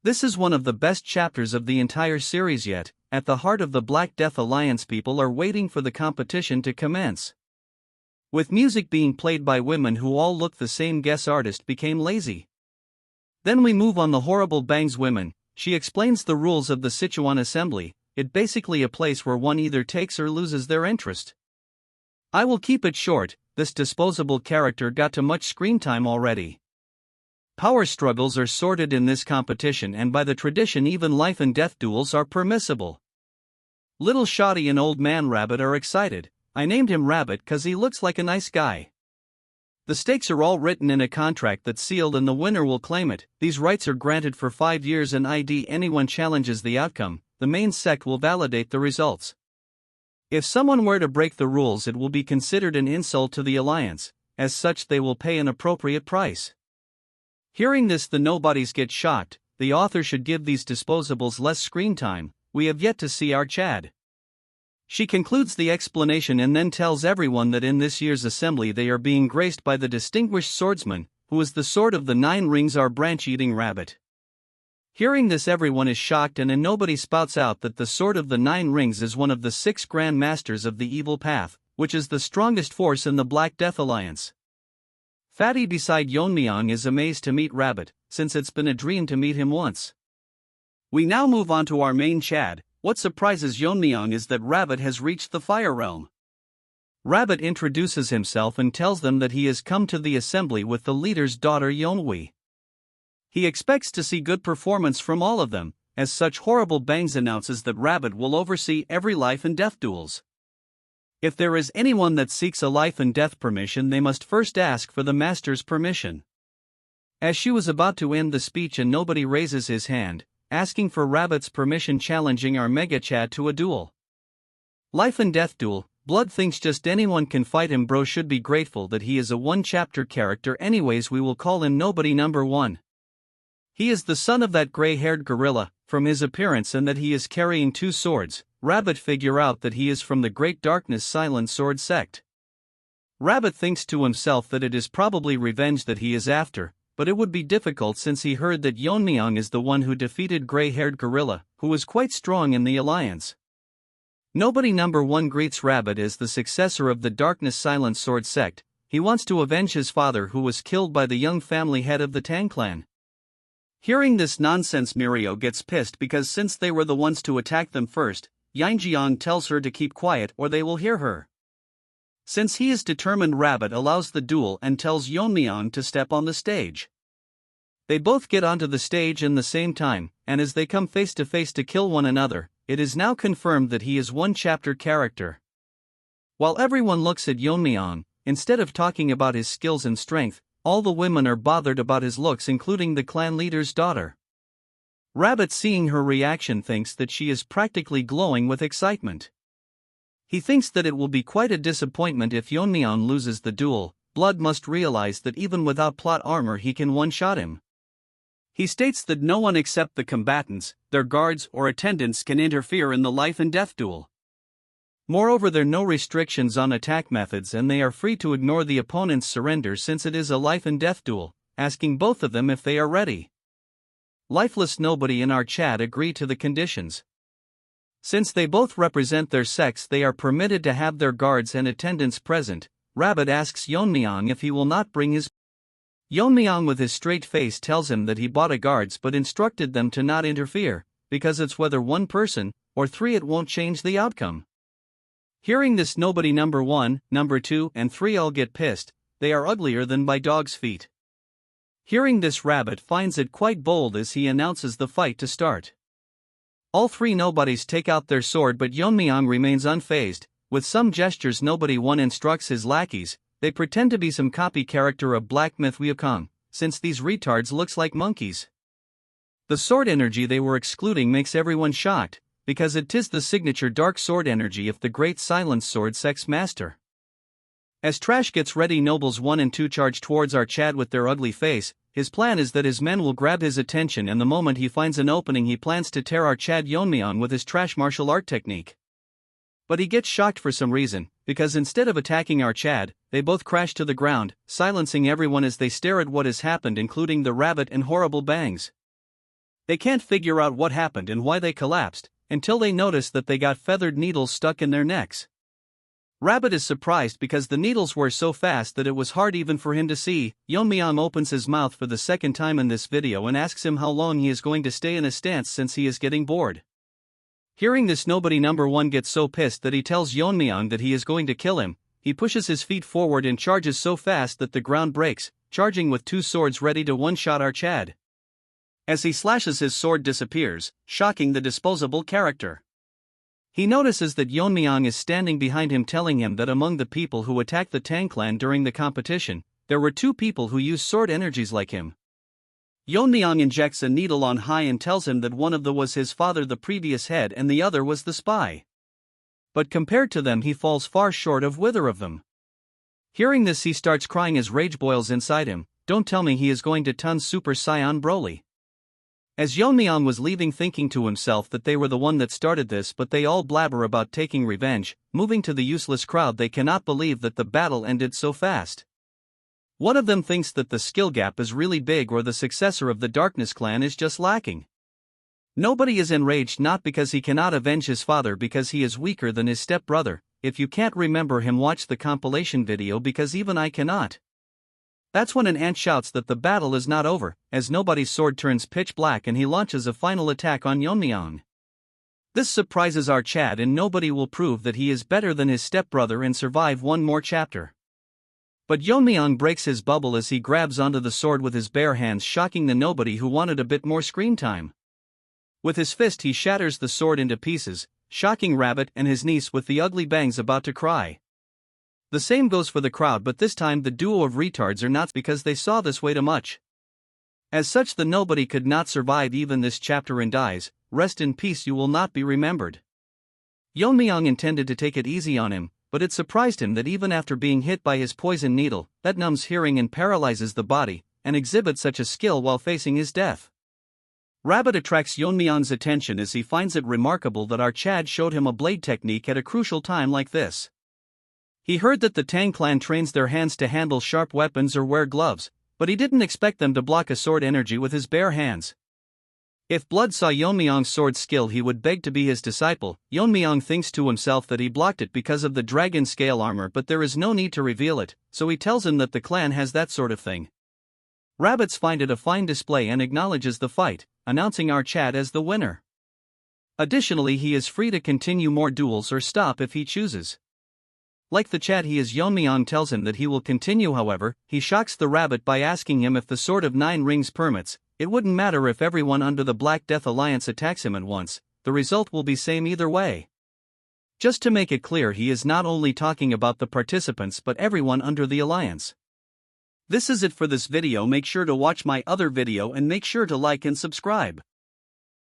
This is one of the best chapters of the entire series yet. At the heart of the Black Death Alliance, people are waiting for the competition to commence. With music being played by women who all look the same, guest artist became lazy. Then we move on the horrible bangs women. She explains the rules of the Sichuan assembly. It basically a place where one either takes or loses their interest. I will keep it short. This disposable character got too much screen time already. Power struggles are sorted in this competition, and by the tradition even life and death duels are permissible. Little Shoddy and Old Man Rabbit are excited. I named him Rabbit cause he looks like a nice guy. The stakes are all written in a contract that's sealed and the winner will claim it. These rights are granted for 5 years and anyone challenges the outcome, the main sect will validate the results. If someone were to break the rules, it will be considered an insult to the alliance. As such, they will pay an appropriate price. Hearing this, the nobodies get shocked. The author should give these disposables less screen time. We have yet to see our Chad. She concludes the explanation and then tells everyone that in this year's assembly they are being graced by the distinguished swordsman, who is the sword of the 9 rings, our branch-eating rabbit. Hearing this, everyone is shocked and nobody spouts out that the sword of the 9 rings is one of the 6 grand masters of the evil path, which is the strongest force in the Black Death Alliance. Fatty beside Yeon-myeong is amazed to meet Rabbit, since it's been a dream to meet him once. We now move on to our main Chad. What surprises Yeon-myeong is that Rabbit has reached the Fire Realm. Rabbit introduces himself and tells them that he has come to the assembly with the leader's daughter Yeon-hui. He expects to see good performance from all of them. As such, Horrible Bangs announces that Rabbit will oversee every life and death duels. If there is anyone that seeks a life and death permission, they must first ask for the master's permission. As she was about to end the speech and nobody raises his hand, asking for Rabbit's permission, challenging our mangacap to a duel. Life and death duel. Blood thinks just anyone can fight him. Bro should be grateful that he is a 1-chapter character. Anyways, we will call him Nobody Number 1. He is the son of that gray-haired gorilla, from his appearance and that he is carrying 2 swords. Rabbit figure out that he is from the Great Darkness Silent Sword sect. Rabbit thinks to himself that it is probably revenge that he is after, but it would be difficult since he heard that Yeon-myeong is the one who defeated gray-haired gorilla, who is quite strong in the alliance. Nobody Number 1 greets Rabbit as the successor of the Darkness Silent Sword sect. He wants to avenge his father who was killed by the young family head of the Tang clan. Hearing this nonsense, Mirio gets pissed because since they were the ones to attack them first, Yang tells her to keep quiet or they will hear her. Since he is determined, Rabbit allows the duel and tells Yeon-myeong to step on the stage. They both get onto the stage in the same time, and as they come face to face to kill one another, it is now confirmed that he is 1-chapter character. While everyone looks at Yeon-myeong, instead of talking about his skills and strength, all the women are bothered about his looks, including the clan leader's daughter. Rabbit, seeing her reaction, thinks that she is practically glowing with excitement. He thinks that it will be quite a disappointment if Yeon-myeong loses the duel. Blood must realize that even without plot armor he can one-shot him. He states that no one except the combatants, their guards or attendants, can interfere in the life and death duel. Moreover, there are no restrictions on attack methods and they are free to ignore the opponent's surrender since it is a life and death duel, asking both of them if they are ready. Lifeless Nobody and our Chad agree to the conditions. Since they both represent their sects, they are permitted to have their guards and attendants present. Rabbit asks Yeon-myeong if he will not bring his. Yeon-myeong with his straight face tells him that he bought a guards but instructed them to not interfere, because it's whether 1 person or 3 it won't change the outcome. Hearing this, Nobody Number 1, Number 2 and 3 all get pissed. They are uglier than by dog's feet. Hearing this, Rabbit finds it quite bold as he announces the fight to start. All 3 nobodies take out their sword but Yeon-myeong remains unfazed. With some gestures, Nobody 1 instructs his lackeys. They pretend to be some copy character of Black Myth Wukong, since these retards looks like monkeys. The sword energy they were excluding makes everyone shocked, because it is the signature dark sword energy of the Great Silent Sword Sect's master. As Trash gets ready, Nobles 1 and 2 charge towards our Chad with their ugly face. His plan is that his men will grab his attention, and the moment he finds an opening he plans to tear our Chad Yeon-myeong with his trash martial art technique. But he gets shocked for some reason, because instead of attacking our Chad, they both crash to the ground, silencing everyone as they stare at what has happened, including the Rabbit and Horrible Bangs. They can't figure out what happened and why they collapsed, until they notice that they got feathered needles stuck in their necks. Rabbit is surprised because the needles were so fast that it was hard even for him to see. Yeon-myeong opens his mouth for the second time in this video and asks him how long he is going to stay in a stance since he is getting bored. Hearing this, nobody number one gets so pissed that he tells Yeon-myeong that he is going to kill him. He pushes his feet forward and charges so fast that the ground breaks, charging with two swords ready to one-shot our Chad. As he slashes, his sword disappears, shocking the disposable character. He notices that Yeon-myeong is standing behind him, telling him that among the people who attacked the Tang clan during the competition, there were two people who used sword energies like him. Yeon-myeong injects a needle on high and tells him that one of them was his father, the previous head, and the other was the spy. But compared to them, he falls far short of either of them. Hearing this, he starts crying as rage boils inside him. Don't tell me he is going to turn Super Saiyan Broly. As Yeon-myeong was leaving, thinking to himself that they were the one that started this, but they all blabber about taking revenge, moving to the useless crowd. They cannot believe that the battle ended so fast. One of them thinks that the skill gap is really big, or the successor of the Darkness clan is just lacking. Nobody is enraged, not because he cannot avenge his father, because he is weaker than his stepbrother. If you can't remember him, watch the compilation video, because even I cannot. That's when an ant shouts that the battle is not over, as nobody's sword turns pitch black and he launches a final attack on Yeon-myeong. This surprises our Chad, and nobody will prove that he is better than his stepbrother and survive one more chapter. But Yeon-myeong breaks his bubble as he grabs onto the sword with his bare hands, shocking the nobody who wanted a bit more screen time. With his fist, he shatters the sword into pieces, shocking Rabbit and his niece with the ugly bangs about to cry. The same goes for the crowd, but this time the duo of retards are not, because they saw this way too much. As such, the nobody could not survive even this chapter and dies. Rest in peace, you will not be remembered. Yeon-myeong intended to take it easy on him, but it surprised him that even after being hit by his poison needle, that numbs hearing and paralyzes the body, and exhibits such a skill while facing his death. Rabbit attracts Yeon-myeong's attention as he finds it remarkable that our Chad showed him a blade technique at a crucial time like this. He heard that the Tang clan trains their hands to handle sharp weapons or wear gloves, but he didn't expect them to block a sword energy with his bare hands. If Blood saw Yeon-myeong's sword skill, he would beg to be his disciple. Yeon-myeong thinks to himself that he blocked it because of the dragon scale armor, but there is no need to reveal it, so he tells him that the clan has that sort of thing. Rabbits find it a fine display and acknowledges the fight, announcing our Chad as the winner. Additionally, he is free to continue more duels or stop if he chooses. Like the Chad he is, Yeon-myeong tells him that he will continue. However, he shocks the Rabbit by asking him if the Sword of Nine Rings permits. It wouldn't matter if everyone under the Black Death Alliance attacks him at once, the result will be same either way. Just to make it clear, he is not only talking about the participants but everyone under the alliance. This is it for this video. Make sure to watch my other video and make sure to like and subscribe.